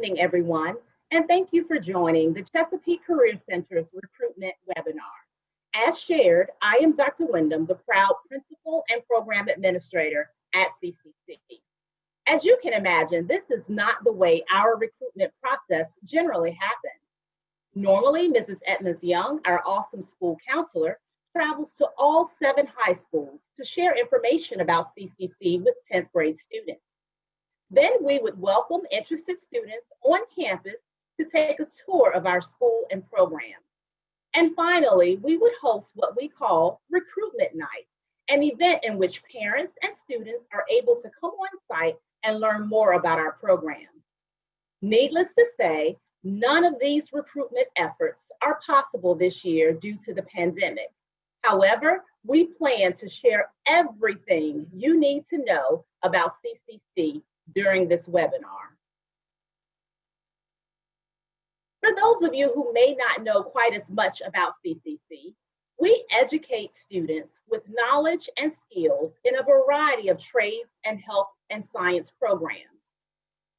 evening, everyone, and thank you for joining the Chesapeake Career Center's Recruitment Webinar. As shared, I am Dr. Wyndham, the proud Principal and Program Administrator at CCC. As you can imagine, this is not the way our recruitment process generally happens. Normally, Mrs. Edmonds-Young, our awesome school counselor, travels to all 7 high schools to share information about CCC with 10th grade students. Then we would welcome interested students on campus to take a tour of our school and program. And finally, we would host what we call Recruitment Night, an event in which parents and students are able to come on site and learn more about our program. Needless to say, none of these recruitment efforts are possible this year due to the pandemic. However, we plan to share everything you need to know about CCC during this webinar. For those of you who may not know quite as much about CCC, we educate students with knowledge and skills in a variety of trades and health and science programs.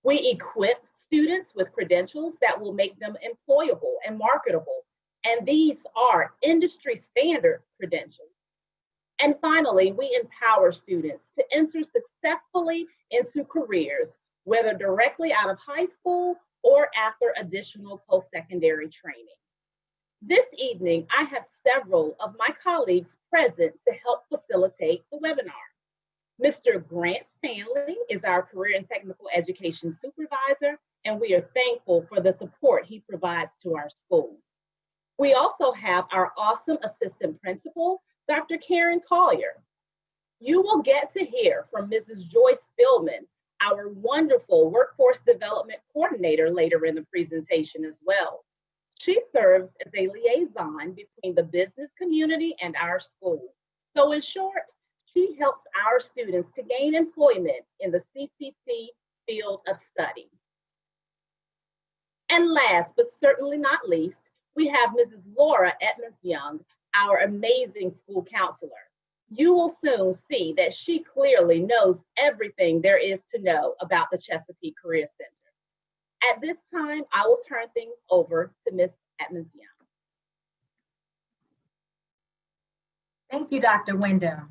We equip students with credentials that will make them employable and marketable, and these are industry standard credentials. And finally, we empower students to enter successfully into careers, whether directly out of high school or after additional post-secondary training. This evening, I have several of my colleagues present to help facilitate the webinar. Mr. Grant Stanley is our Career and Technical Education Supervisor, and we are thankful for the support he provides to our school. We also have our awesome Assistant Principal, Dr. Karen Collier. You will get to hear from Mrs. Joyce Spillman, our wonderful Workforce Development Coordinator, later in the presentation as well. She serves as a liaison between the business community and our school. So in short, she helps our students to gain employment in the CCC field of study. And last, but certainly not least, we have Mrs. Laura Edmonds-Young, our amazing school counselor. You will soon see that she clearly knows everything there is to know about the Chesapeake Career Center. At this time, I will turn things over to Ms. Edmonds-Young. Thank you, Dr. Wyndham.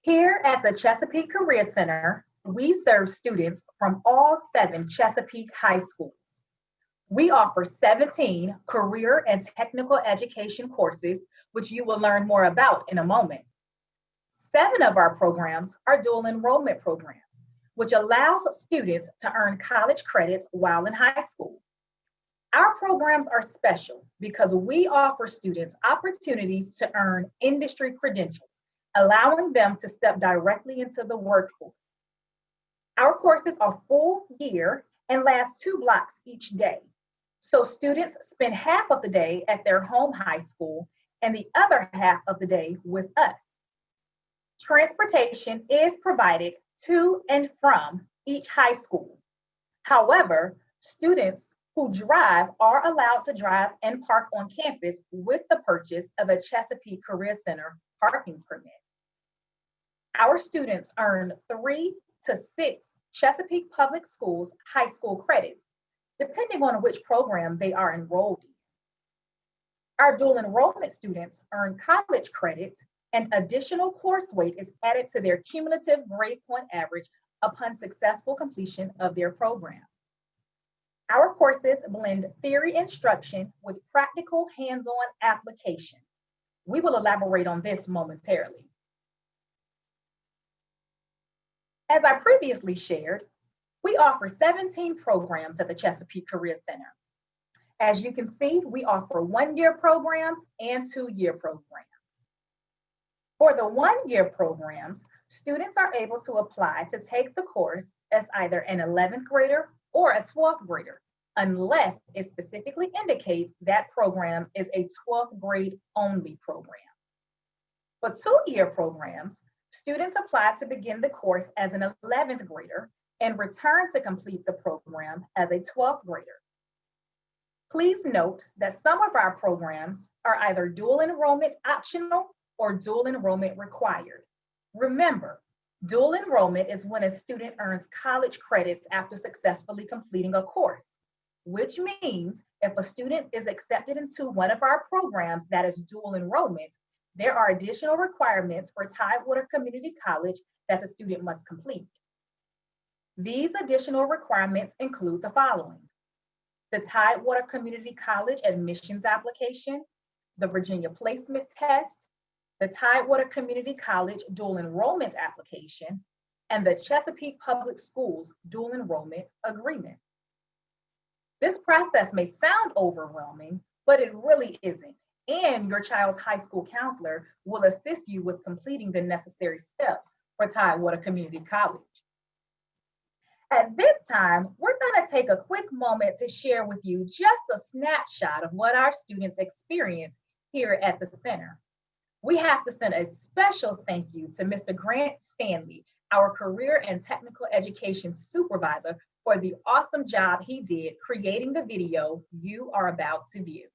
Here at the Chesapeake Career Center, we serve students from all 7 Chesapeake high schools. We offer 17 career and technical education courses, which you will learn more about in a moment. 7 of our programs are dual enrollment programs, which allows students to earn college credits while in high school. Our programs are special because we offer students opportunities to earn industry credentials, allowing them to step directly into the workforce. Our courses are full year and last 2 blocks each day. So students spend half of the day at their home high school and the other half of the day with us. Transportation is provided to and from each high school. However, students who drive are allowed to drive and park on campus with the purchase of a Chesapeake Career Center parking permit. Our students earn 3 to 6 Chesapeake Public Schools high school credits, depending on which program they are enrolled in. Our dual enrollment students earn college credits, and additional course weight is added to their cumulative grade point average upon successful completion of their program. Our courses blend theory instruction with practical hands-on application. We will elaborate on this momentarily. As I previously shared, we offer 17 programs at the Chesapeake Career Center. As you can see, we offer 1-year programs and 2-year programs. For the 1-year programs, students are able to apply to take the course as either an 11th grader or a 12th grader, unless it specifically indicates that program is a 12th grade only program. For 2-year programs, students apply to begin the course as an 11th grader and return to complete the program as a 12th grader. Please note that some of our programs are either dual enrollment optional or dual enrollment required. Remember, Dual enrollment is when a student earns college credits after successfully completing a course, which means if a student is accepted into one of our programs that is dual enrollment, there are additional requirements for Tidewater Community College that the student must complete. These additional requirements include the following: the Tidewater Community College admissions application, the Virginia Placement Test, the Tidewater Community College dual enrollment application, and the Chesapeake Public Schools dual enrollment agreement. This process may sound overwhelming, but it really isn't. And your child's high school counselor will assist you with completing the necessary steps for Tidewater Community College. At this time, we're going to take a quick moment to share with you just a snapshot of what our students experience here at the center. We have to send a special thank you to Mr. Grant Stanley, our Career and Technical Education Supervisor, for the awesome job he did creating the video you are about to view.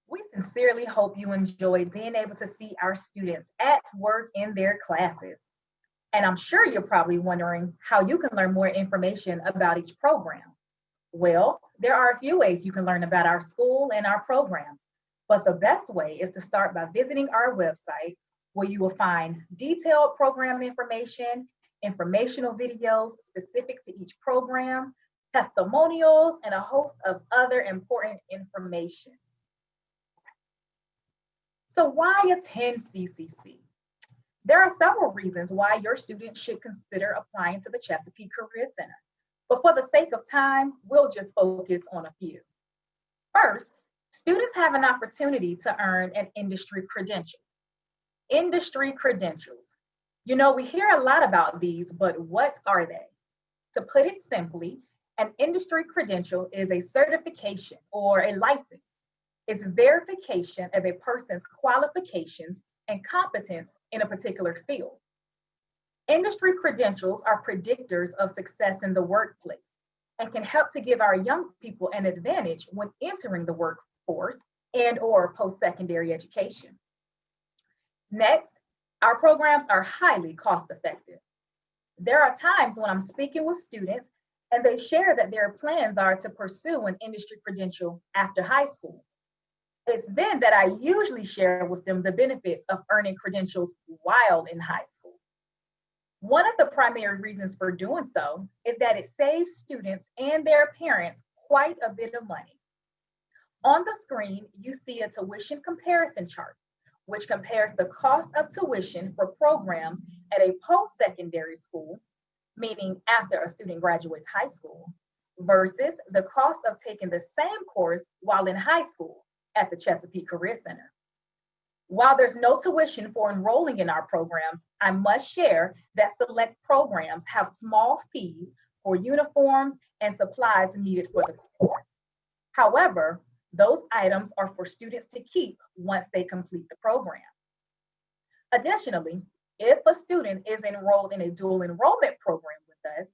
We sincerely hope you enjoyed being able to see our students at work in their classes. And I'm sure you're probably wondering how you can learn more information about each program. Well, there are a few ways you can learn about our school and our programs, but the best way is to start by visiting our website, where you will find detailed program information, informational videos specific to each program, testimonials, and a host of other important information. So why attend CCC? There are several reasons why your student should consider applying to the Chesapeake Career Center, but for the sake of time, we'll just focus on a few. First, students have an opportunity to earn an industry credential. Industry credentials. You know, we hear a lot about these, but what are they? To put it simply, an industry credential is a certification or a license. It's verification of a person's qualifications and competence in a particular field. Industry credentials are predictors of success in the workplace and can help to give our young people an advantage when entering the workforce and/or post-secondary education. Next, our programs are highly cost-effective. There are times when I'm speaking with students and they share that their plans are to pursue an industry credential after high school. It's then that I usually share with them the benefits of earning credentials while in high school. One of the primary reasons for doing so is that it saves students and their parents quite a bit of money. On the screen, you see a tuition comparison chart, which compares the cost of tuition for programs at a post-secondary school, meaning after a student graduates high school, versus the cost of taking the same course while in high school at the Chesapeake Career Center. While there's no tuition for enrolling in our programs, I must share that select programs have small fees for uniforms and supplies needed for the course. However, those items are for students to keep once they complete the program. Additionally, if a student is enrolled in a dual enrollment program with us,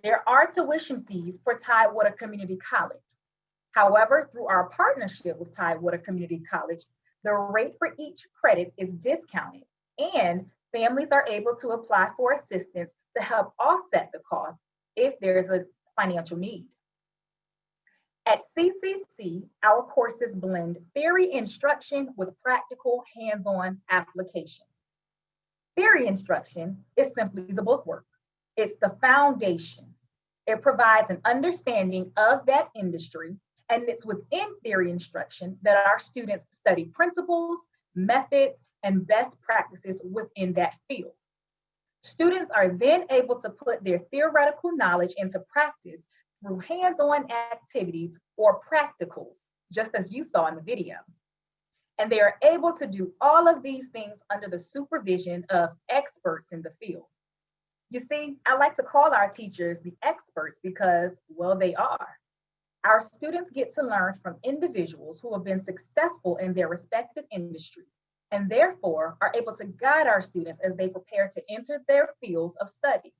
there are tuition fees for Tidewater Community College. However, through our partnership with Tidewater Community College, the rate for each credit is discounted, and families are able to apply for assistance to help offset the cost if there is a financial need. At CCC, our courses blend theory instruction with practical hands-on application. Theory instruction is simply the bookwork. It's the foundation. It provides an understanding of that industry, and it's within theory instruction that our students study principles, methods, and best practices within that field. Students are then able to put their theoretical knowledge into practice through hands-on activities or practicals, just as you saw in the video. And they are able to do all of these things under the supervision of experts in the field. You see, I like to call our teachers the experts because, well, they are. Our students get to learn from individuals who have been successful in their respective industries and therefore are able to guide our students as they prepare to enter their fields of study.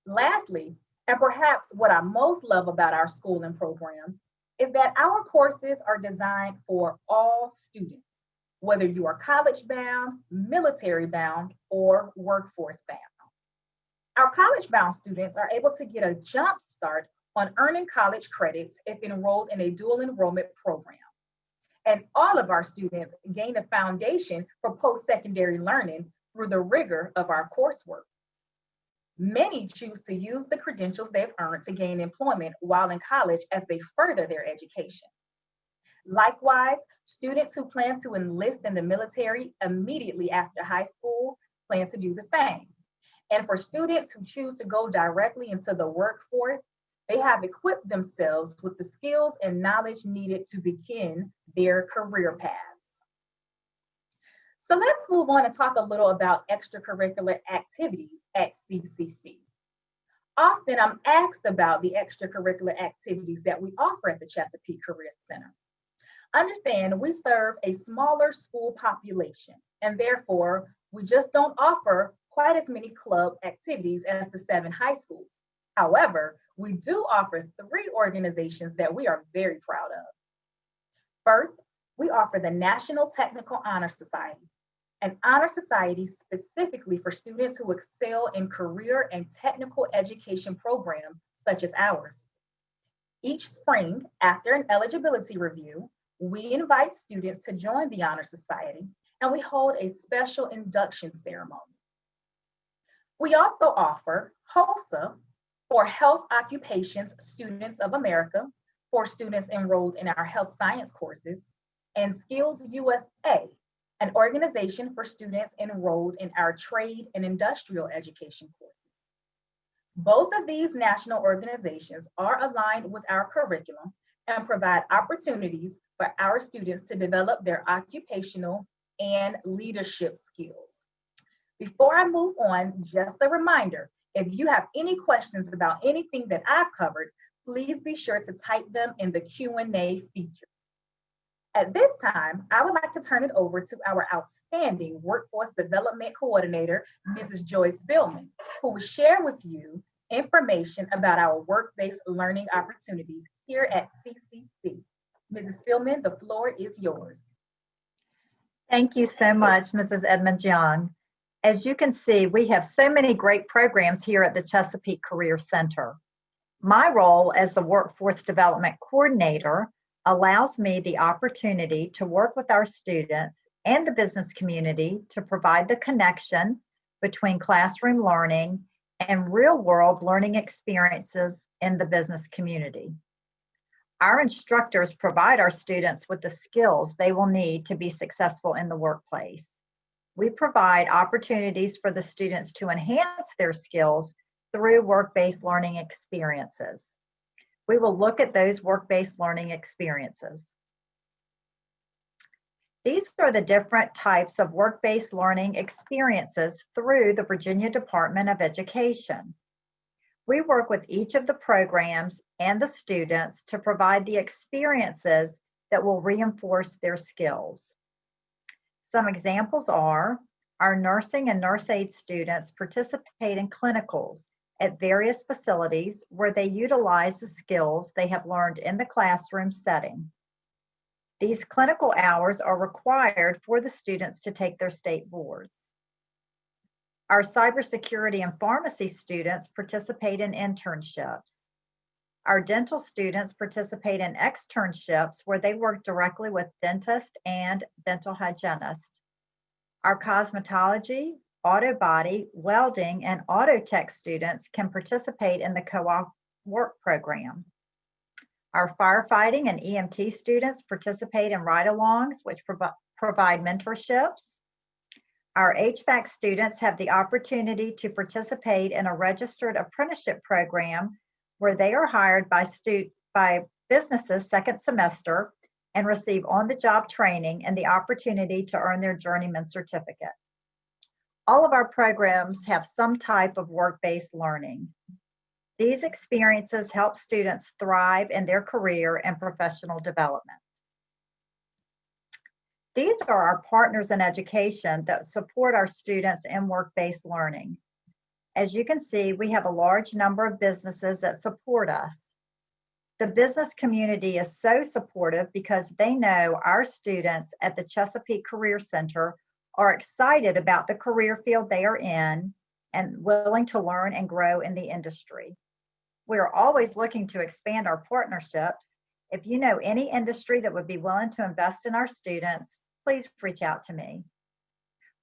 Lastly, and perhaps what I most love about our school and programs, is that our courses are designed for all students, whether you are college bound, military bound, or workforce bound. Our college bound students are able to get a jump start on earning college credits if enrolled in a dual enrollment program. And all of our students gain a foundation for post-secondary learning through the rigor of our coursework. Many choose to use the credentials they've earned to gain employment while in college as they further their education. Likewise, students who plan to enlist in the military immediately after high school plan to do the same. And for students who choose to go directly into the workforce, they have equipped themselves with the skills and knowledge needed to begin their career paths. So let's move on and talk a little about extracurricular activities at CCC. Often I'm asked about the extracurricular activities that we offer at the Chesapeake Career Center. Understand, we serve a smaller school population, and therefore we just don't offer quite as many club activities as the 7 high schools. However, we do offer 3 organizations that we are very proud of. First, we offer the National Technical Honor Society, an honor society specifically for students who excel in career and technical education programs such as ours. Each spring, after an eligibility review, we invite students to join the Honor Society, and we hold a special induction ceremony. We also offer HOSA, for Health Occupations Students of America, for students enrolled in our health science courses, and Skills USA, an organization for students enrolled in our trade and industrial education courses. Both of these national organizations are aligned with our curriculum and provide opportunities for our students to develop their occupational and leadership skills. Before I move on, just a reminder, if you have any questions about anything that I've covered, please be sure to type them in the Q&A feature. At this time, I would like to turn it over to our outstanding Workforce Development Coordinator, Mrs. Joyce Billman, who will share with you information about our work-based learning opportunities here at CCC. Mrs. Billman, the floor is yours. Thank you so much, Mrs. Edmonds-Young. As you can see, we have so many great programs here at the Chesapeake Career Center. My role as the Workforce Development Coordinator allows me the opportunity to work with our students and the business community to provide the connection between classroom learning and real-world learning experiences in the business community. Our instructors provide our students with the skills they will need to be successful in the workplace. We provide opportunities for the students to enhance their skills through work-based learning experiences. We will look at those work-based learning experiences. These are the different types of work-based learning experiences through the Virginia Department of Education. We work with each of the programs and the students to provide the experiences that will reinforce their skills. Some examples are our nursing and nurse aid students participate in clinicals at various facilities where they utilize the skills they have learned in the classroom setting. These clinical hours are required for the students to take their state boards. Our cybersecurity and pharmacy students participate in internships. Our dental students participate in externships where they work directly with dentists and dental hygienists. Our cosmetology, auto body, welding, and auto tech students can participate in the co-op work program. Our firefighting and EMT students participate in ride-alongs, which provide mentorships. Our HVAC students have the opportunity to participate in a registered apprenticeship program where they are hired by businesses second semester and receive on-the-job training and the opportunity to earn their journeyman certificate. All of our programs have some type of work-based learning. These experiences help students thrive in their career and professional development. These are our partners in education that support our students in work-based learning. As you can see, we have a large number of businesses that support us. The business community is so supportive because they know our students at the Chesapeake Career Center are excited about the career field they are in and willing to learn and grow in the industry. We are always looking to expand our partnerships. If you know any industry that would be willing to invest in our students, please reach out to me.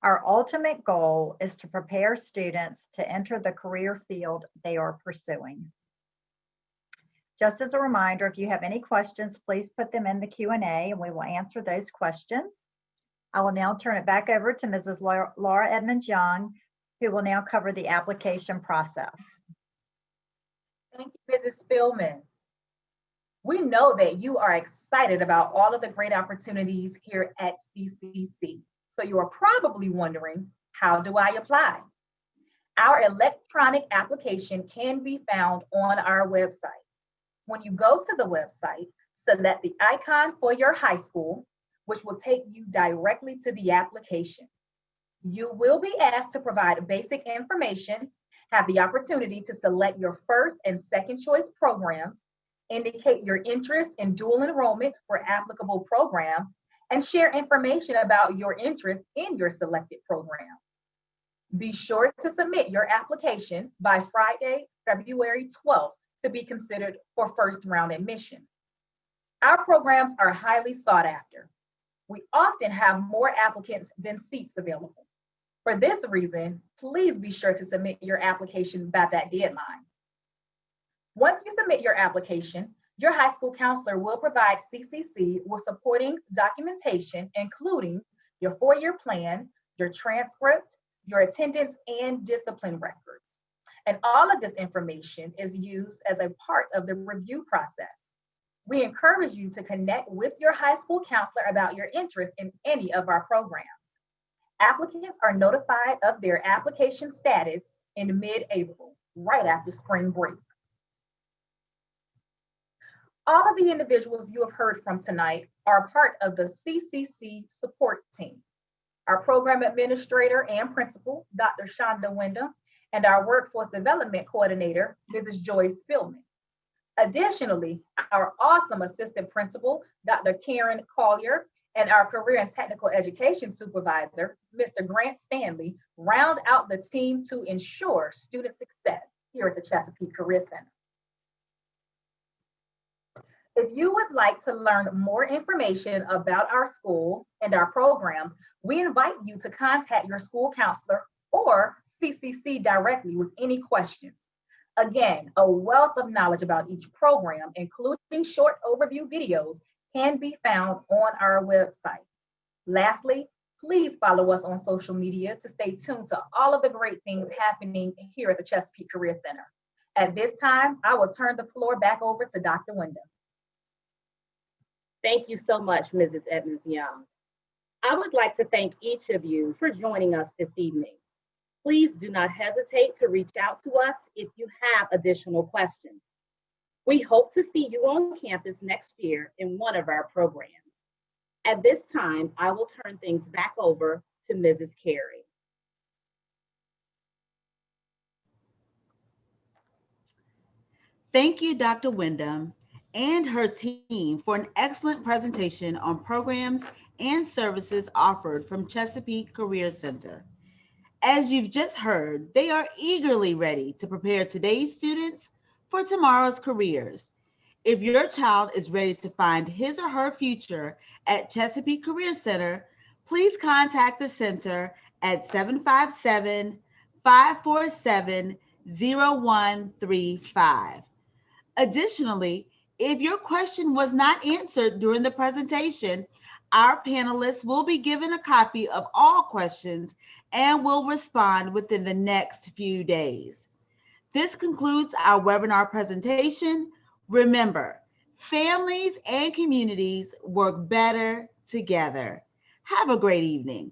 Our ultimate goal is to prepare students to enter the career field they are pursuing. Just as a reminder, if you have any questions, please put them in the Q&A and we will answer those questions. I will now turn it back over to Mrs. Laura Edmonds-Young, who will now cover the application process. Thank you, Mrs. Spillman. We know that you are excited about all of the great opportunities here at CCC. So you are probably wondering, how do I apply? Our electronic application can be found on our website. When you go to the website, select the icon for your high school, which will take you directly to the application. You will be asked to provide basic information, have the opportunity to select your first and second choice programs, indicate your interest in dual enrollment for applicable programs, and share information about your interest in your selected program. Be sure to submit your application by Friday, February 12th to be considered for first round admission. Our programs are highly sought after. We often have more applicants than seats available. For this reason, please be sure to submit your application by that deadline. Once you submit your application, your high school counselor will provide CCC with supporting documentation, including your 4-year plan, your transcript, your attendance and discipline records. And all of this information is used as a part of the review process. We encourage you to connect with your high school counselor about your interest in any of our programs. Applicants are notified of their application status in mid-April, right after spring break. All of the individuals you have heard from tonight are part of the CCC support team. Our program administrator and principal, Dr. Shonda Wyndham, and our workforce development coordinator, Mrs. Joyce Spillman. Additionally, our awesome assistant principal, Dr. Karen Collier, and our career and technical education supervisor, Mr. Grant Stanley, round out the team to ensure student success here at the Chesapeake Career Center. If you would like to learn more information about our school and our programs, we invite you to contact your school counselor or CCC directly with any questions. Again, a wealth of knowledge about each program, including short overview videos, can be found on our website. Lastly, please follow us on social media to stay tuned to all of the great things happening here at the Chesapeake Career Center. At this time, I will turn the floor back over to Dr. Wyndham. Thank you so much, Mrs. Edmonds-Young. I would like to thank each of you for joining us this evening. Please do not hesitate to reach out to us if you have additional questions. We hope to see you on campus next year in one of our programs. At this time, I will turn things back over to Mrs. Carey. Thank you, Dr. Wyndham and her team for an excellent presentation on programs and services offered from Chesapeake Career Center. As you've just heard, they are eagerly ready to prepare today's students for tomorrow's careers. If your child is ready to find his or her future at Chesapeake Career Center, please contact the center at 757-547-0135. Additionally, if your question was not answered during the presentation, our panelists will be given a copy of all questions and will respond within the next few days. This concludes our webinar presentation. Remember, families and communities work better together. Have a great evening.